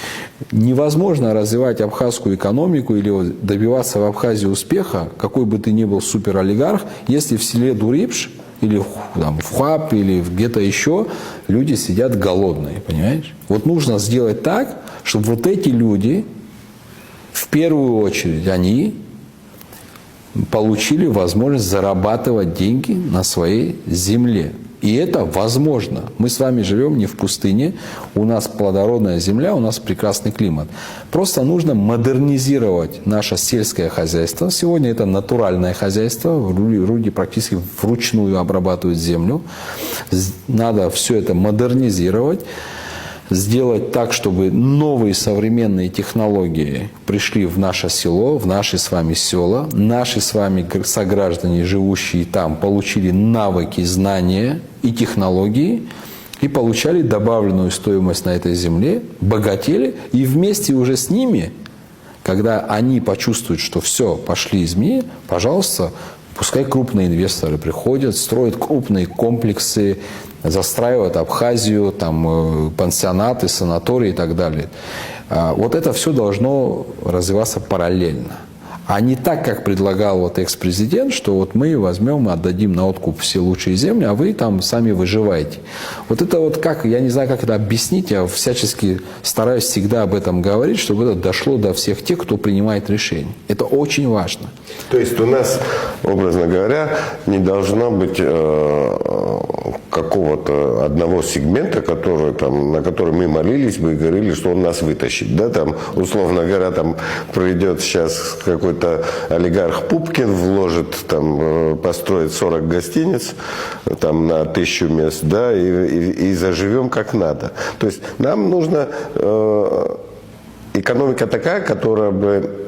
Невозможно развивать абхазскую экономику или добиваться в Абхазии успеха, какой бы ты ни был суперолигарх, если в селе Турипш или там, в Хуап, или где-то еще люди сидят голодные, понимаешь? Вот нужно сделать так, чтобы вот эти люди, в первую очередь, они получили возможность зарабатывать деньги на своей земле. И это возможно. Мы с вами живем не в пустыне, у нас плодородная земля, у нас прекрасный климат. Просто нужно модернизировать наше сельское хозяйство. Сегодня это натуральное хозяйство, люди практически вручную обрабатывают землю. Надо все это модернизировать, сделать так, чтобы новые современные технологии пришли в наше село, в наши с вами села. Наши с вами сограждане, живущие там, получили навыки, знания и технологии и получали добавленную стоимость на этой земле, богатели, и вместе уже с ними, когда они почувствуют, что все, пошли изменения, пожалуйста, пускай крупные инвесторы приходят, строят крупные комплексы, застраивают Абхазию, там, пансионаты, санатории и так далее. Вот это все должно развиваться параллельно. А не так, как предлагал вот экс-президент, что вот мы возьмем и отдадим на откуп все лучшие земли, а вы там сами выживаете. Вот это вот как, я не знаю, как это объяснить, я всячески стараюсь всегда об этом говорить, чтобы это дошло до всех тех, кто принимает решения. Это очень важно. То есть у нас, образно говоря, не должно быть какого-то одного сегмента, который, там, на который мы молились бы и говорили, что он нас вытащит. Да? Там, условно говоря, там придет сейчас какой-то олигарх Пупкин, вложит, там, построит 40 гостиниц там, на 1000 мест, да, и заживем как надо. То есть нам нужна экономика такая, которая бы,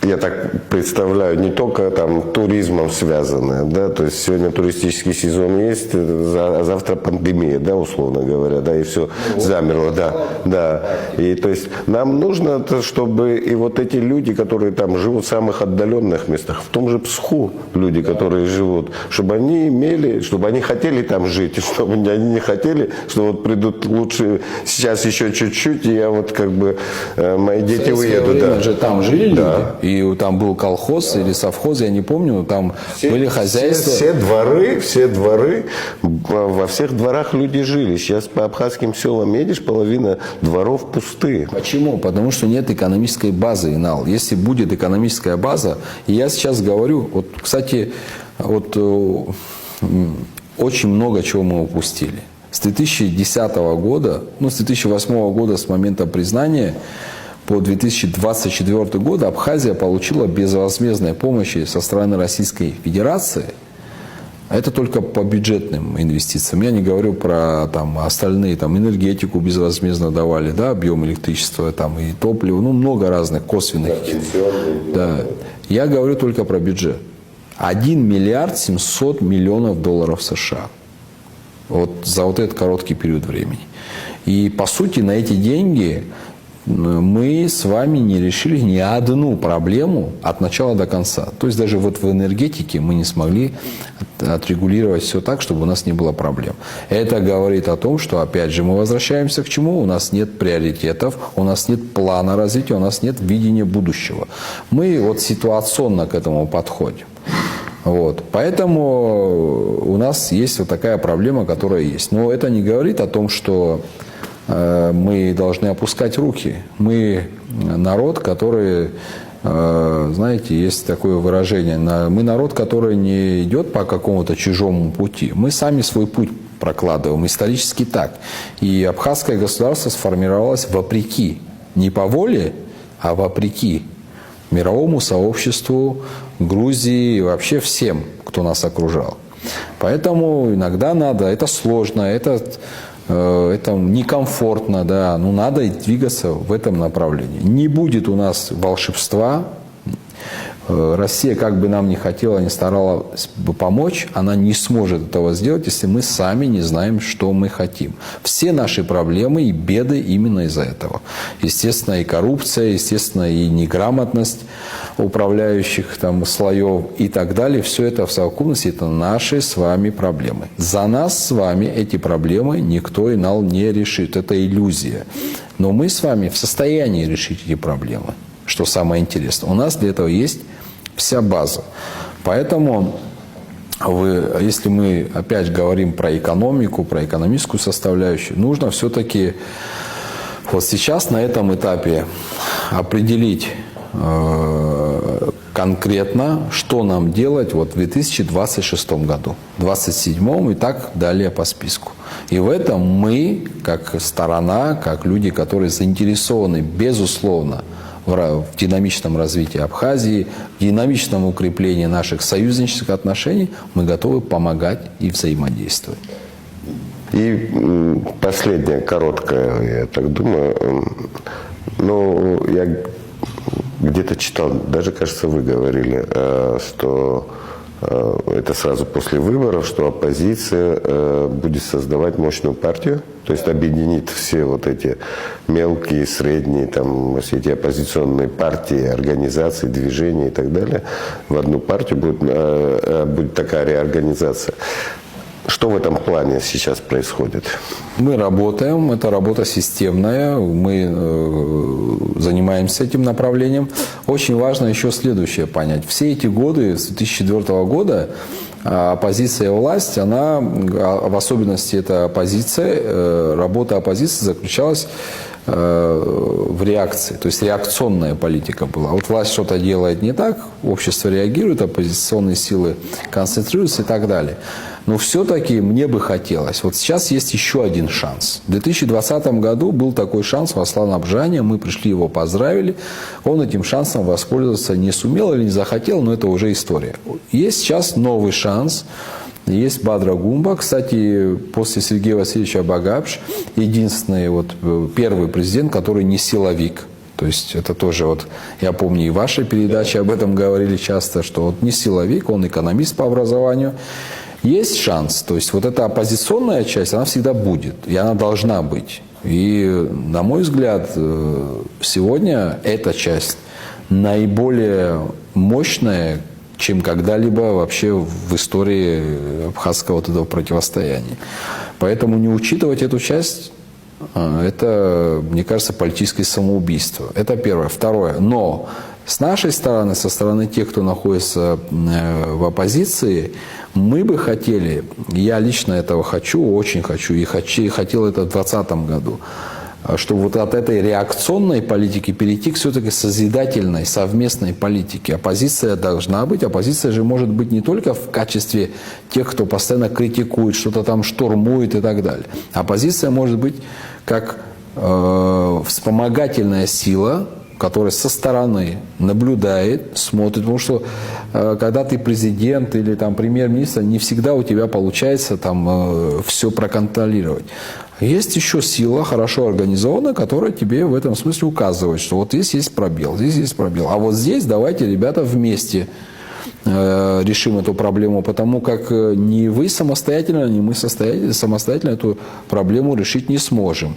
я так представляю, не только там туризмом связанная, да, то есть сегодня туристический сезон есть, а завтра пандемия, да, условно говоря, да, и все замерло, да. И то есть нам нужно, чтобы и вот эти люди, которые там живут в самых отдаленных местах, в том же Псху люди, которые живут, чтобы они имели, чтобы они хотели там жить, и чтобы они не хотели, что вот придут лучше сейчас еще чуть-чуть, и я вот как бы мои дети уедут. Да. Же там жили да. люди. И там был колхоз или совхоз, я не помню, там были хозяйства. Все дворы, во всех дворах люди жили. Сейчас по абхазским селам едешь, половина дворов пустые. Почему? Потому что нет экономической базы, Инал. Если будет экономическая база, и я сейчас говорю, вот, кстати, вот очень много чего мы упустили. С 2010 года, ну, с 2008 года, с момента признания, по 2024 год Абхазия получила безвозмездной помощи со стороны Российской Федерации. Это только по бюджетным инвестициям. Я не говорю про там, остальные, там, энергетику безвозмездно давали, да, объем электричества там, и топливо, ну, много разных косвенных. Да. Я говорю только про бюджет. 1 миллиард 700 миллионов долларов США. Вот за вот этот короткий период времени. И, по сути, на эти деньги мы с вами не решили ни одну проблему от начала до конца. То есть даже вот в энергетике мы не смогли отрегулировать все так, чтобы у нас не было проблем. Это говорит о том, что, опять же, мы возвращаемся к чему? У нас нет приоритетов, у нас нет плана развития, у нас нет видения будущего. Мы вот ситуационно к этому подходим. Вот. Поэтому у нас есть вот такая проблема, которая есть. Но это не говорит о том, что мы должны опускать руки. Мы народ, который, знаете, есть такое выражение, мы народ, который не идет по какому-то чужому пути. Мы сами свой путь прокладываем, исторически так. И абхазское государство сформировалось вопреки, не по воле, а вопреки мировому сообществу, Грузии и вообще всем, кто нас окружал. Поэтому иногда надо, это сложно, это некомфортно, да, но надо двигаться в этом направлении. Не будет у нас волшебства. Россия, как бы нам ни хотела, не старалась бы помочь, она не сможет этого сделать, если мы сами не знаем, что мы хотим. Все наши проблемы и беды именно из-за этого. Естественно, и коррупция, естественно, и неграмотность управляющих там, слоев и так далее. Все это в совокупности – это наши с вами проблемы. За нас с вами эти проблемы никто Инал не решит. Это иллюзия. Но мы с вами в состоянии решить эти проблемы. Что самое интересное. У нас для этого есть вся база. Поэтому, если мы опять говорим про экономику, про экономическую составляющую, нужно все-таки вот сейчас на этом этапе определить конкретно, что нам делать вот в 2026 году, 2027 и так далее по списку. И в этом мы, как сторона, как люди, которые заинтересованы, безусловно, в динамичном развитии Абхазии, в динамичном укреплении наших союзнических отношений, мы готовы помогать и взаимодействовать. И последнее, короткое, я так думаю, ну, я где-то читал, даже, кажется, вы говорили, что это сразу после выборов, что оппозиция будет создавать мощную партию, то есть объединит все вот эти мелкие, средние, там, все эти оппозиционные партии, организации, движения и так далее в одну партию, будет такая реорганизация. Что в этом плане сейчас происходит? Мы работаем, это работа системная, мы занимаемся этим направлением. Очень важно еще следующее понять. Все эти годы, с 2004 года, оппозиция и власть, она, в особенности эта оппозиция, работа оппозиции заключалась в реакции, то есть реакционная политика была. Вот власть что-то делает не так, общество реагирует, оппозиционные силы концентрируются и так далее. Но все-таки мне бы хотелось. Вот сейчас есть еще один шанс. В 2020 году был такой шанс у Аслана Абжани, мы пришли, его поздравили. Он этим шансом воспользоваться не сумел или не захотел, но это уже история. Есть сейчас новый шанс. Есть Бадра Гумба, кстати, после Сергея Васильевича Багапш, единственный первый президент, который не силовик. То есть это тоже я помню и в вашей передаче об этом говорили часто, что не силовик, он экономист по образованию. Есть шанс, то есть эта оппозиционная часть, она всегда будет, и она должна быть. И, на мой взгляд, сегодня эта часть наиболее мощная, чем когда-либо вообще в истории абхазского этого противостояния. Поэтому не учитывать эту часть, это, мне кажется, политическое самоубийство. Это первое. Второе. Но с нашей стороны, со стороны тех, кто находится в оппозиции, мы бы хотели, я лично этого хочу, очень хочу, и хотел это в 2020 году, чтобы от этой реакционной политики перейти к все-таки созидательной, совместной политике. Оппозиция должна быть. Оппозиция же может быть не только в качестве тех, кто постоянно критикует, что-то там штурмует и так далее. Оппозиция может быть как вспомогательная сила, которая со стороны наблюдает, смотрит. Потому что когда ты президент или премьер-министр, не всегда у тебя получается все проконтролировать. Есть еще сила, хорошо организованная, которая тебе в этом смысле указывает, что здесь есть пробел, здесь есть пробел. А здесь давайте, ребята, вместе решим эту проблему, потому как ни вы самостоятельно, ни мы самостоятельно эту проблему решить не сможем.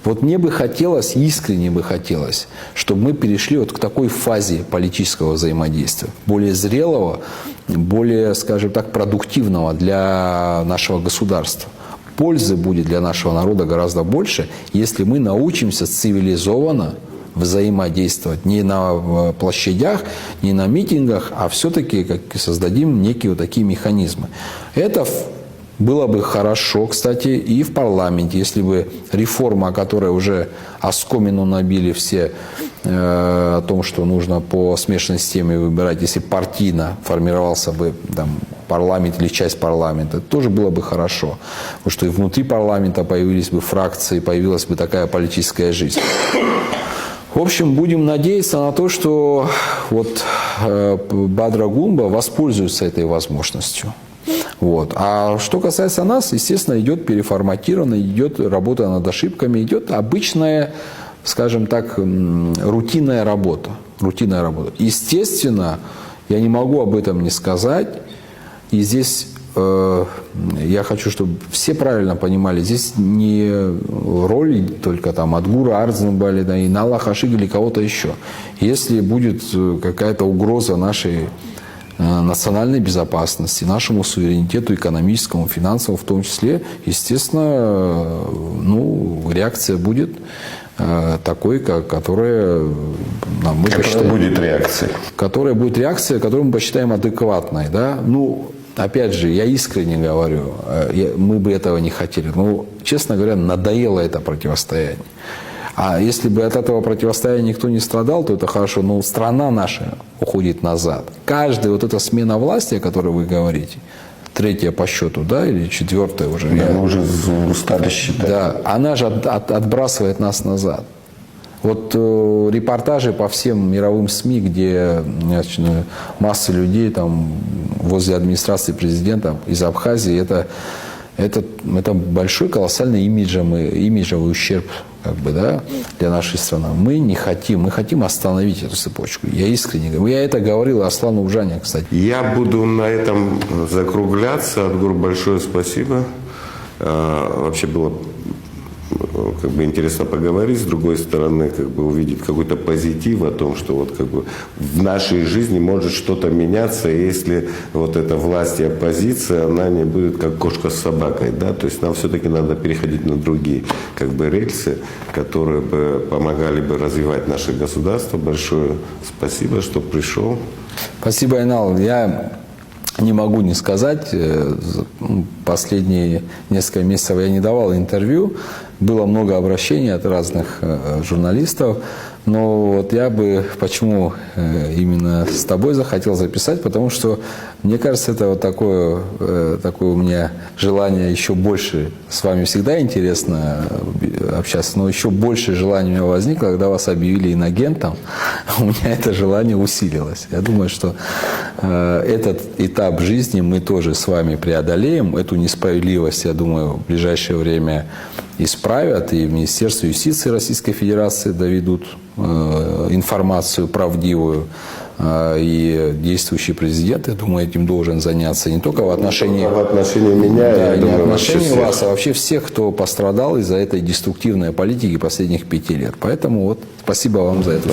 Мне бы хотелось, искренне бы хотелось, чтобы мы перешли к такой фазе политического взаимодействия, более зрелого, более, скажем так, продуктивного для нашего государства. Пользы будет для нашего народа гораздо больше, если мы научимся цивилизованно взаимодействовать не на площадях, не на митингах, а все-таки создадим некие такие механизмы. Это было бы хорошо, кстати, и в парламенте, если бы реформа, которая уже оскомину набили все о том, что нужно по смешанной системе выбирать, если партийно формировался бы парламент или часть парламента, это тоже было бы хорошо. Потому что и внутри парламента появились бы фракции, появилась бы такая политическая жизнь. В общем, будем надеяться на то, что Бадра Гумба воспользуется этой возможностью. А что касается нас, естественно, идет переформатирование, идет работа над ошибками, идет обычная, скажем так, рутинная работа. Естественно, я не могу об этом не сказать, и здесь я хочу, чтобы все правильно понимали, здесь не роль только Адгура Арзенбали, Инала Хашиг или кого-то еще. Если будет какая-то угроза нашей национальной безопасности, нашему суверенитету экономическому, финансовому в том числе, естественно, реакция будет такой, которая мы посчитаем... будет реакцией. Которая будет реакция, которую мы посчитаем адекватной. Опять же, я искренне говорю, мы бы этого не хотели. Честно говоря, надоело это противостояние. А если бы от этого противостояния никто не страдал, то это хорошо. Но страна наша уходит назад. Каждая эта смена власти, о которой вы говорите, третья по счету, или четвертая уже. Мы уже устали считать. Да, она же отбрасывает нас назад. Репортажи по всем мировым СМИ, где масса людей возле администрации президента из Абхазии, это большой колоссальный имиджевый ущерб для нашей страны. Мы хотим остановить эту цепочку. Я искренне говорю. Я это говорил Аслану Абжани, кстати. Я буду на этом закругляться. Адгур, большое спасибо. Вообще было как бы интересно поговорить, с другой стороны, как бы увидеть какой-то позитив о том, что вот как бы в нашей жизни может что-то меняться, если вот эта власть и оппозиция, она не будет как кошка с собакой, да, то есть нам все-таки надо переходить на другие как бы рельсы, которые бы помогали бы развивать наше государство. Большое спасибо, что пришел. Спасибо, Айнал. Я не могу не сказать, последние несколько месяцев я не давал интервью, было много обращений от разных журналистов, но вот я бы почему именно с тобой захотел записать, потому что мне кажется, это вот такое у меня желание еще больше, с вами всегда интересно общаться, но еще больше желания у меня возникло, когда вас объявили инагентом, у меня это желание усилилось. Я думаю, что этот этап жизни мы тоже с вами преодолеем, эту несправедливость, я думаю, в ближайшее время исправят, и в Министерстве юстиции Российской Федерации доведут информацию правдивую, и действующий президент, я думаю, этим должен заняться не только в отношении меня, да, я не думаю, в отношении вообще вас, а вообще всех, кто пострадал из-за этой деструктивной политики последних 5 лет. Поэтому вот спасибо вам за это.